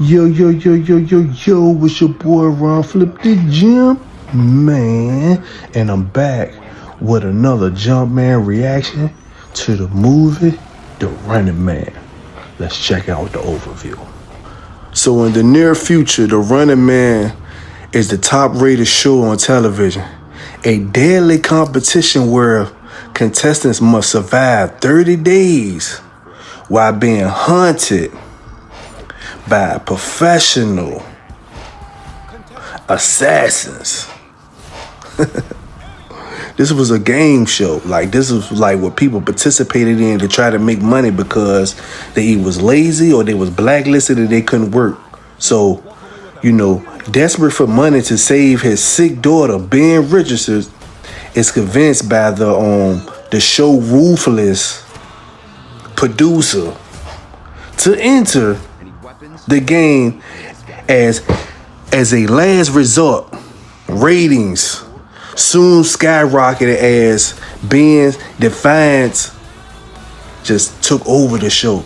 Yo, yo, yo, yo, yo, yo, it's your boy Ron Flip the Jump Man, and I'm back with another Jumpman reaction to the movie The Running Man. Let's check out the overview. So in the near future, The Running Man is the top rated show on television, a deadly competition where contestants must survive 30 days while being hunted by professional assassins. This was a game show. Like, this was like what people participated in to try to make money because they either was lazy or they was blacklisted and they couldn't work. So, you know, desperate for money to save his sick daughter, Ben Richardson is convinced by the show ruthless producer to enter the game as a last resort. Ratings soon skyrocketed as Ben's defiance just took over the show.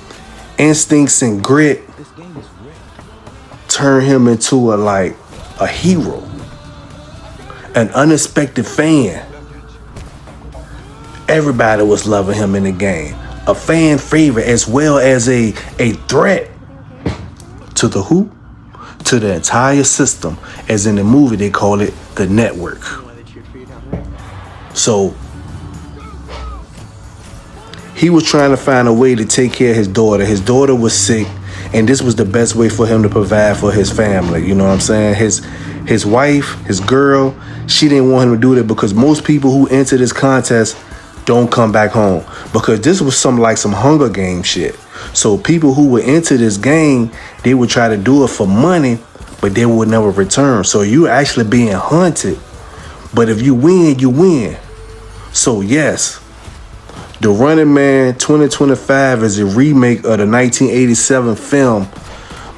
Instincts and grit turned him into a hero, an unexpected fan. Everybody was loving him in the game, a fan favorite as well as a threat to the who? To the entire system. As in the movie, they call it the network. So he was trying to find a way to take care of his daughter. His daughter was sick, and this was the best way for him to provide for his family. You know what I'm saying? His wife, his girl, she didn't want him to do that because most people who enter this contest don't come back home, because this was some Hunger Game shit. So people who would enter this game, they would try to do it for money, but they would never return. So you're actually being hunted. But if you win, you win. So yes, The Running Man 2025 is a remake of the 1987 film,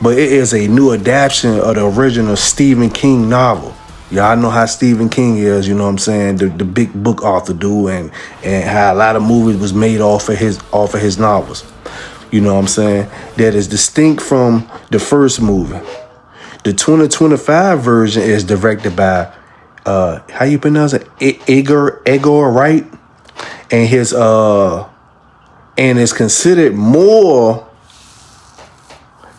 but it is a new adaptation of the original Stephen King novel. Y'all know how Stephen King is, you know what I'm saying, the big book author dude, and how a lot of movies was made off of his novels. You know what I'm saying? That is distinct from the first movie. The 2025 version is directed by how you pronounce it? Edgar Wright, and and is considered more.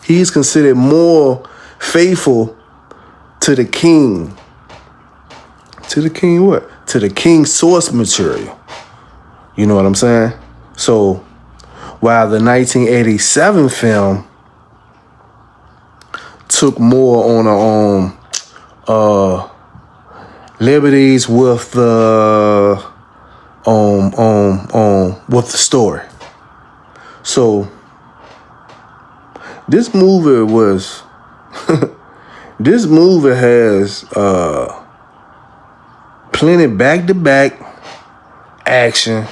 He's considered more faithful to the King. To the King what? To the King's source material. You know what I'm saying? So while the 1987 film took more on liberties with the story. So this movie was this movie has plenty back-to-back action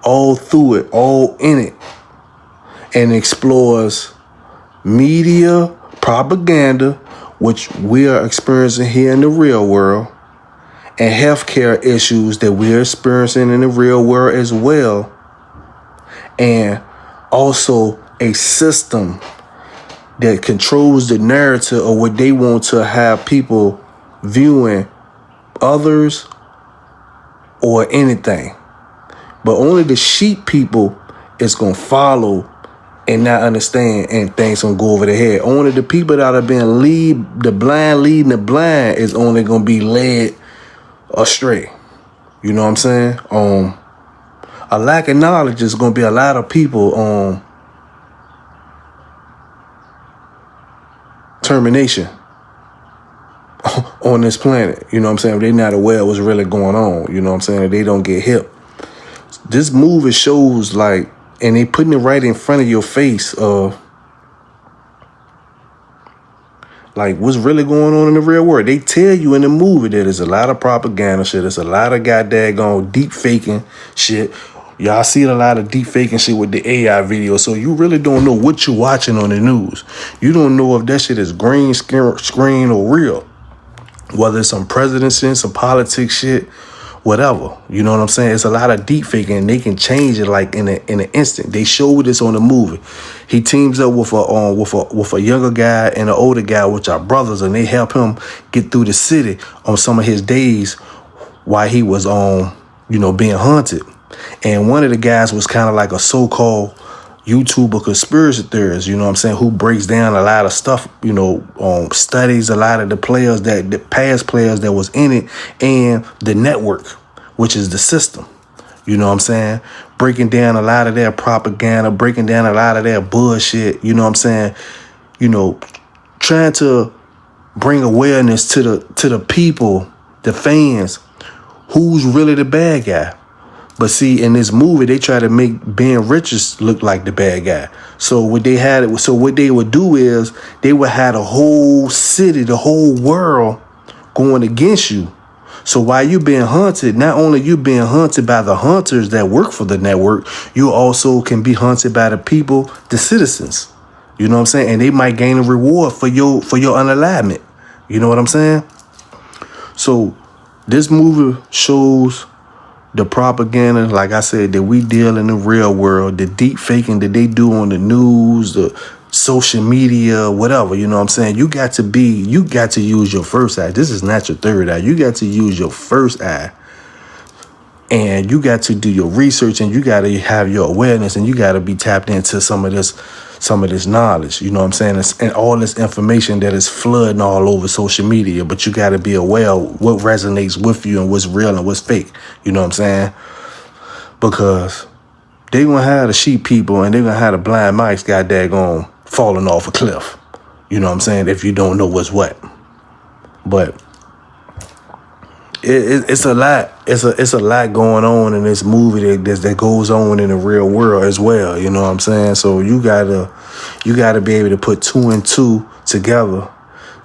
all through it, all in it, and explores media propaganda, which we are experiencing here in the real world, and healthcare issues that we are experiencing in the real world as well, and also a system that controls the narrative of what they want to have people viewing others or anything. But only the sheep people is going to follow and not understand, and things going to go over their head. Only the people that are being the blind leading the blind is only going to be led astray. You know what I'm saying? A lack of knowledge is going to be a lot of people termination on this planet. You know what I'm saying? They're not aware of what's really going on. You know what I'm saying? They don't get hip. This movie shows and they putting it right in front of your face of what's really going on in the real world. They tell you in the movie that there's a lot of propaganda shit. There's a lot of goddamn deep faking shit. Y'all see a lot of deep faking shit with the AI video. So you really don't know what you're watching on the news. You don't know if that shit is green screen or real. Whether it's some president shit, some politics shit, whatever. You know what I'm saying? It's a lot of deep faking, and they can change it like in an instant. They showed this on the movie. He teams up with a younger guy and an older guy, which are brothers, and they help him get through the city on some of his days while he was being haunted. And one of the guys was kind of like a so-called YouTuber conspiracy theorist, you know what I'm saying, who breaks down a lot of stuff, studies a lot of the past players that was in it, and the network, which is the system, you know what I'm saying, breaking down a lot of their propaganda, breaking down a lot of their bullshit, you know what I'm saying, trying to bring awareness to the people, the fans, who's really the bad guy. But see, in this movie, they try to make Ben Richards look like the bad guy. So what they would do is they would have the whole city, the whole world going against you. So while you being hunted, not only you being hunted by the hunters that work for the network, you also can be hunted by the people, the citizens. You know what I'm saying? And they might gain a reward for your unalignment. You know what I'm saying? So this movie shows the propaganda, like I said, that we deal in the real world, the deep faking that they do on the news, the social media, whatever, you know what I'm saying? You got to use your first eye. This is not your third eye. You got to use your first eye. And you got to do your research, and you got to have your awareness, and you got to be tapped into some of this knowledge, you know what I'm saying? And all this information that is flooding all over social media, but you got to be aware of what resonates with you and what's real and what's fake, you know what I'm saying? Because they gonna have the sheep people, and they gonna have the blind mice, goddamn, falling off a cliff, you know what I'm saying, if you don't know what's what. But it's a lot. It's a lot going on in this movie that goes on in the real world as well. You know what I'm saying? So you gotta be able to put two and two together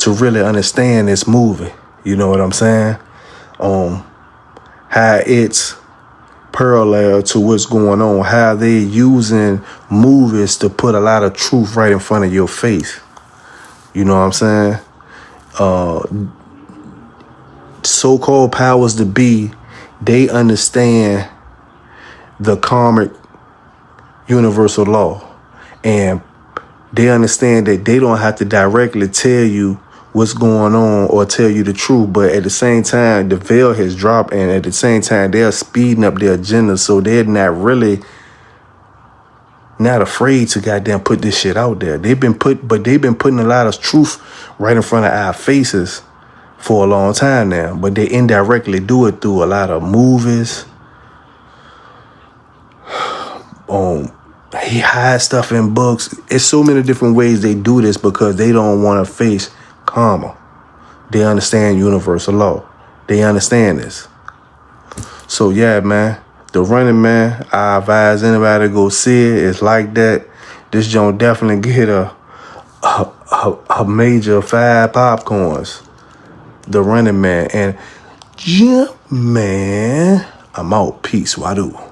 to really understand this movie. You know what I'm saying? How it's parallel to what's going on. How they're using movies to put a lot of truth right in front of your face. You know what I'm saying? So-called powers to be, they understand the karmic universal law, and they understand that they don't have to directly tell you what's going on or tell you the truth, but at the same time the veil has dropped, and at the same time they're speeding up their agenda, so they're not afraid to goddamn put this shit out there. They've been putting a lot of truth right in front of our faces for a long time now, but they indirectly do it through a lot of movies. He hides stuff in books. It's so many different ways they do this because they don't want to face karma. They understand universal law. They understand this. So yeah, man, The Running Man, I advise anybody to go see it. It's like that. This joint definitely get a major 5 popcorns. The Running Man. And yeah, man, I'm out. Peace. Wadu.